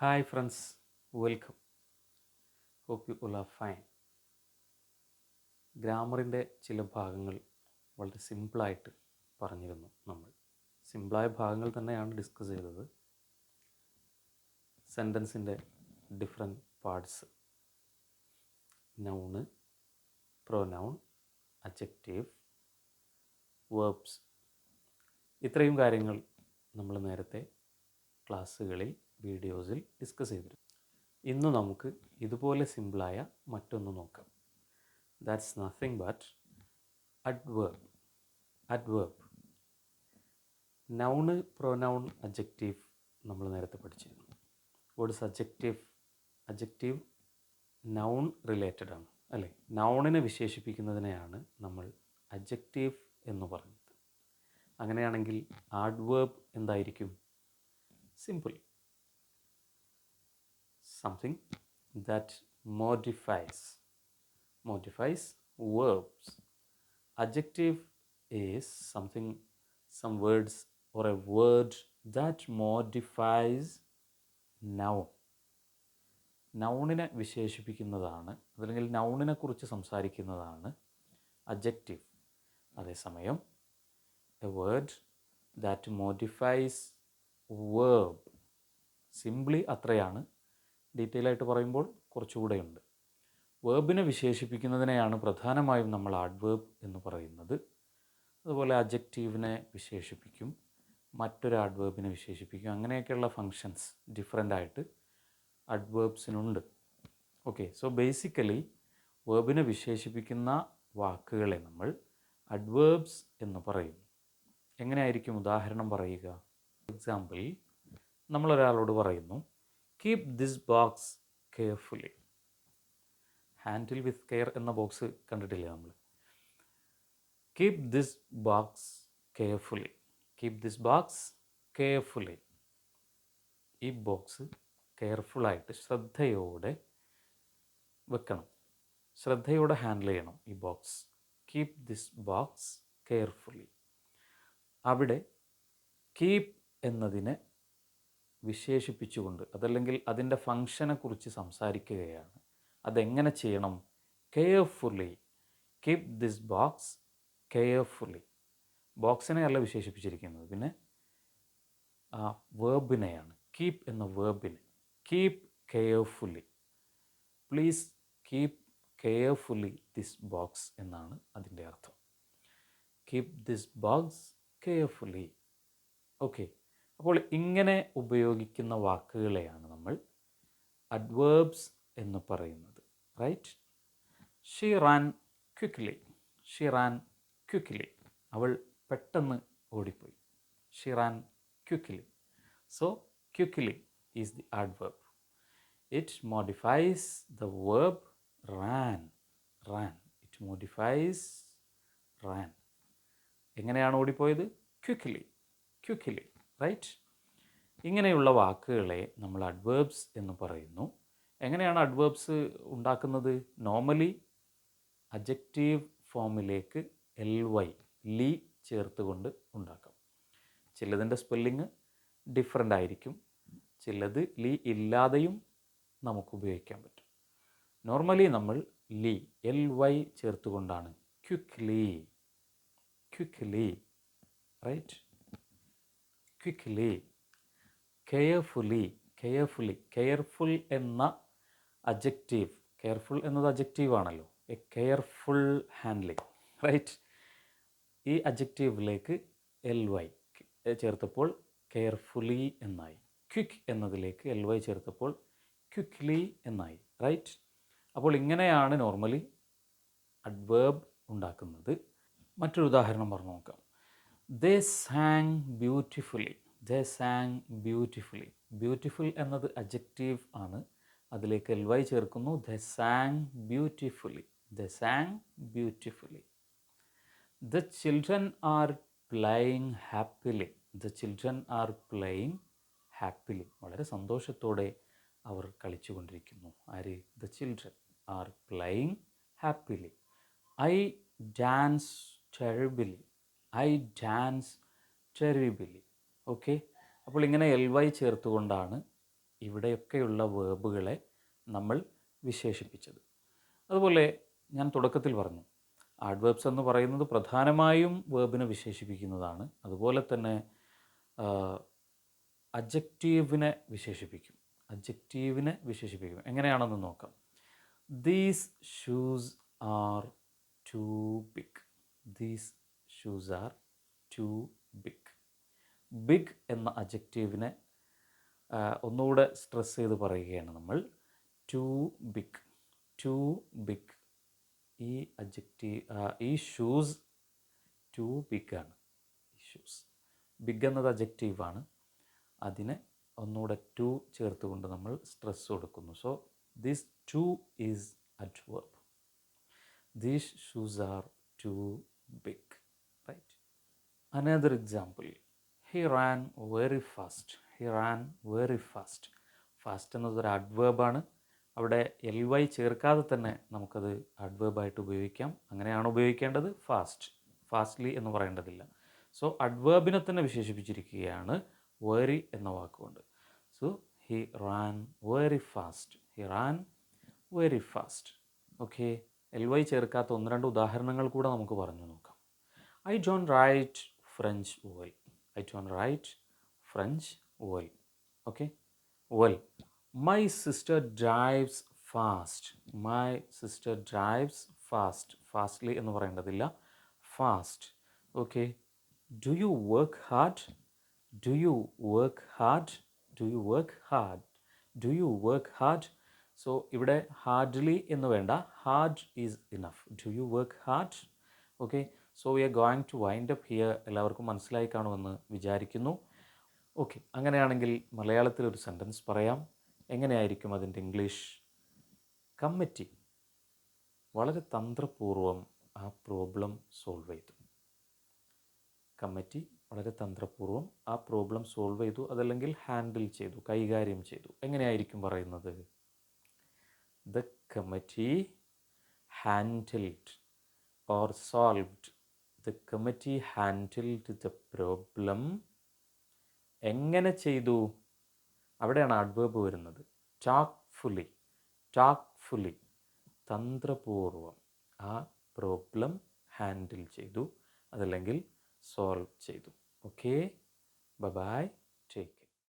Hi friends, welcome. Hope you all are fine. ഗ്രാമറിൻ്റെ ചില ഭാഗങ്ങൾ വളരെ സിമ്പിളായിട്ട് പറഞ്ഞിരുന്നു നമ്മൾ. സിമ്പിളായ ഭാഗങ്ങൾ തന്നെയാണ് ഡിസ്കസ് ചെയ്തത്. സെൻറ്റൻസിൻ്റെ different parts, noun, pronoun, adjective, verbs, ഇത്രയും കാര്യങ്ങൾ നമ്മൾ നേരത്തെ ക്ലാസ്സുകളിൽ വീഡിയോസിൽ ഡിസ്കസ് ചെയ്തിരുന്നു. ഇന്ന് നമുക്ക് ഇതുപോലെ സിമ്പിളായ മറ്റൊന്ന് നോക്കാം. That's nothing but adverb. Adverb. Noun, pronoun, adjective നമ്മൾ നേരത്തെ പഠിച്ചിരുന്നു. What is adjective? Adjective noun related ആണ് അല്ലേ? നൗണിനെ വിശേഷിപ്പിക്കുന്നതിനെയാണ് നമ്മൾ adjective എന്ന് പറഞ്ഞത്. അങ്ങനെയാണെങ്കിൽ adverb എന്തായിരിക്കും? Simple. Something that modifies verbs. Adjective is some words or a word that modifies noun. നൗണിനെ വിശേഷിപ്പിക്കുന്നതാണ്, അല്ലെങ്കിൽ നൗണിനെ കുറിച്ച് സംസാരിക്കുന്നതാണ് adjective. അതേസമയം a word that modifies verb, simply അത്രയാണ്. ഡീറ്റെയിൽ ആയിട്ട് പറയുമ്പോൾ കുറച്ചുകൂടെയുണ്ട്. വേർബിനെ വിശേഷിപ്പിക്കുന്നതിനെയാണ് പ്രധാനമായും നമ്മൾ ആഡ്വേർബ് എന്ന് പറയുന്നത്. അതുപോലെ അഡ്ജക്റ്റീവിനെ വിശേഷിപ്പിക്കും, മറ്റൊരു ആഡ്വേർബിനെ വിശേഷിപ്പിക്കും. അങ്ങനെയൊക്കെയുള്ള ഫങ്ഷൻസ് ഡിഫറെൻ്റ് ആയിട്ട് അഡ്വേർബ്സിനുണ്ട്. ഓക്കെ, സോ ബേസിക്കലി വേർബിനെ വിശേഷിപ്പിക്കുന്ന വാക്കുകളെ നമ്മൾ അഡ്വേർബ്സ് എന്ന് പറയുന്നു. എങ്ങനെയായിരിക്കും ഉദാഹരണം പറയുക? എക്സാമ്പിൾ, നമ്മളൊരാളോട് പറയുന്നു, keep this box carefully. Handle with care എന്ന ബോക്സ് കണ്ടിട്ടില്ലേ നമ്മൾ? Keep this box carefully. Keep this box carefully. ഈ ബോക്സ് കെയർഫുള്ളായിട്ട് ശ്രദ്ധയോടെ വെക്കണം, ശ്രദ്ധയോടെ ഹാൻഡിൽ ചെയ്യണം ഈ box. Keep this box carefully. അവിടെ കീപ് എന്നതിനെ വിശേഷിപ്പിച്ചുകൊണ്ട്, അതല്ലെങ്കിൽ അതിൻ്റെ ഫങ്ഷനെ കുറിച്ച് സംസാരിക്കുകയാണ്. അതെങ്ങനെ ചെയ്യണം? Carefully. Keep this box carefully. ബോക്സിനെ അല്ല വിശേഷിപ്പിച്ചിരിക്കുന്നത്, പിന്നെ വേർബിനെയാണ്. കീപ് എന്ന വേർബിനെ. Keep carefully. Please keep carefully this box എന്നാണ് അതിൻ്റെ അർത്ഥം. Keep this box carefully. Okay, അപ്പോൾ ഇങ്ങനെ ഉപയോഗിക്കുന്ന വാക്കുകളെയാണ് നമ്മൾ അഡ്വേർബ്സ് എന്ന് പറയുന്നത്. Right? She ran quickly. She ran quickly. അവൾ പെട്ടെന്ന് ഓടിപ്പോയി. She ran quickly. So quickly is the adverb. It modifies the verb ran. ran. It modifies ran. എങ്ങനെയാണ് ഓടിപ്പോയത്? ക്വിക്ക്ലി. ക്വിക്ക്ലി. റൈറ്റ്? ഇങ്ങനെയുള്ള വാക്കുകളെ നമ്മൾ അഡ്വേർബ്സ് എന്ന് പറയുന്നു. എങ്ങനെയാണ് അഡ്വേർബ്സ് ഉണ്ടാക്കുന്നത്? നോർമലി അഡ്ജക്റ്റീവ് ഫോമിലേക്ക് ലി ചേർത്തുകൊണ്ട് ഉണ്ടാക്കാം. ചിലതിൻ്റെ സ്പെല്ലിങ് ഡിഫറെൻ്റ് ആയിരിക്കും, ചിലത് ലി ഇല്ലാതെയും നമുക്ക് ഉപയോഗിക്കാൻ പറ്റും. നോർമലി നമ്മൾ LY ചേർത്തുകൊണ്ടാണ് quickly. Quickly. Right? Quickly. Carefully. Carefully. Careful എന്ന അഡ്ജക്റ്റീവ്, കെയർഫുൾ എന്നത് അഡ്ജക്റ്റീവ് ആണല്ലോ. A careful handling. റൈറ്റ്? ഈ അഡ്ജക്റ്റീവിലേക്ക് LY ചേർത്തപ്പോൾ കെയർഫുള്ളി എന്നായി. ക്വിക്ക് എന്നതിലേക്ക് LY ചേർത്തപ്പോൾ ക്വിക്ക്ലി എന്നായി. റൈറ്റ്? അപ്പോൾ ഇങ്ങനെയാണ് നോർമലി അഡ്വേർബ് ഉണ്ടാക്കുന്നത്. മറ്റൊരു ഉദാഹരണം പറഞ്ഞു നോക്കാം. They sang beautifully. They sang beautifully. Beautiful എന്നത് അഡ്ജക്റ്റീവ് ആണ്, അതിലേക്ക് LY ചേർക്കുന്നു. They sang beautifully. They sang beautifully. The children are playing happily. The children are playing happily. വളരെ സന്തോഷത്തോടെ അവർ കളിച്ചുകൊണ്ടിരിക്കുന്നു. ആര്? The children are playing happily. I dance terribly. I dance terribly. Okay, അപ്പോൾ ഇങ്ങനെ LY ചേർത്തുകൊണ്ടാണ് ഇവിടെയൊക്കെയുള്ള വേർബുകളെ നമ്മൾ വിശേഷിപ്പിച്ചത്. അതുപോലെ ഞാൻ തുടക്കത്തിൽ പറഞ്ഞു, ആഡ്വേർബ്സ് എന്ന് പറയുന്നത് പ്രധാനമായും വേർബിനെ വിശേഷിപ്പിക്കുന്നതാണ്. അതുപോലെ തന്നെ അഡ്ജക്റ്റീവിനെ വിശേഷിപ്പിക്കും. എങ്ങനെയാണെന്ന് നോക്കാം. These shoes are too big. These shoes are too big. Big എന്ന അഡ്ജക്റ്റീവിനെ ഒന്നുകൂടെ സ്ട്രെസ് ചെയ്ത് പറയുകയാണ് നമ്മൾ. Too big. Too big. ഈ അഡ്ജക്റ്റീവ്, ഈ ഷൂസ് ടു ബിഗ് ആണ്. ഈ ഷൂസ്, ബിഗ് എന്നത് അഡ്ജക്റ്റീവാണ്, അതിനെ ഒന്നുകൂടെ ടു ചേർത്തുകൊണ്ട് നമ്മൾ സ്ട്രെസ് കൊടുക്കുന്നു. So this two is adverb. These shoes are too big. Right? Another example. He ran very fast. He ran very fast. Fast എന്നതൊരു അഡ്വേർബാണ്. അവിടെ ly ചേർക്കാതെ തന്നെ നമുക്കത് അഡ്വേർബായിട്ട് ഉപയോഗിക്കാം. അങ്ങനെയാണ് ഉപയോഗിക്കേണ്ടത്. ഫാസ്റ്റ്ലി എന്ന് പറയേണ്ടതില്ല. സോ അഡ്വേർബിനെ തന്നെ വിശേഷിപ്പിച്ചിരിക്കുകയാണ് വെരി എന്ന വാക്കുകൊണ്ട്. So he Rann very fast. He Rann very fast. Okay, ly ചേർക്കാത്ത ഒന്ന് രണ്ട് ഉദാഹരണങ്ങൾ കൂടെ നമുക്ക് പറഞ്ഞു നോക്കാം. I don't write French well. I don't write French well. Okay, well. My sister drives fast. My sister drives fast. Fastly എന്ന് പറയേണ്ടതില്ല, fast. Okay, do you work hard. Do you work hard. Do you work hard. Do you work hard. So ഇവിടെ hardly എന്ന് വേണ്ട, hard is enough. Do you work hard. Okay, so we are going to wind up here. എല്ലാവർക്കും മനസ്സിലായി കാണുമെന്ന് വിചാരിക്കുന്നു. Okay, അങ്ങനെയാണെങ്കിൽ മലയാളത്തിൽ ഒരു സെൻറ്റൻസ് പറയാം. എങ്ങനെയായിരിക്കും അതിൻ്റെ ഇംഗ്ലീഷ്? കമ്മിറ്റി വളരെ തന്ത്രപൂർവ്വം ആ പ്രോബ്ലം സോൾവ് ചെയ്തു. കമ്മിറ്റി വളരെ തന്ത്രപൂർവ്വം ആ പ്രോബ്ലം സോൾവ് ചെയ്തു, അതല്ലെങ്കിൽ ഹാൻഡിൽ ചെയ്തു, കൈകാര്യം ചെയ്തു. എങ്ങനെയായിരിക്കും പറയുന്നത്? The committee handled or solved. The committee handled the problem. എങ്ങനെ ചെയ്തു? അവിടെയാണ് അഡ്വേർബ് വരുന്നത്. ടാക്ട്ഫുള്ളി. ടാക്ട്ഫുള്ളി, തന്ത്രപൂർവ്വം ആ പ്രോബ്ലം ഹാൻഡിൽ ചെയ്തു, അതല്ലെങ്കിൽ സോൾവ് ചെയ്തു. Okay, bye bye, take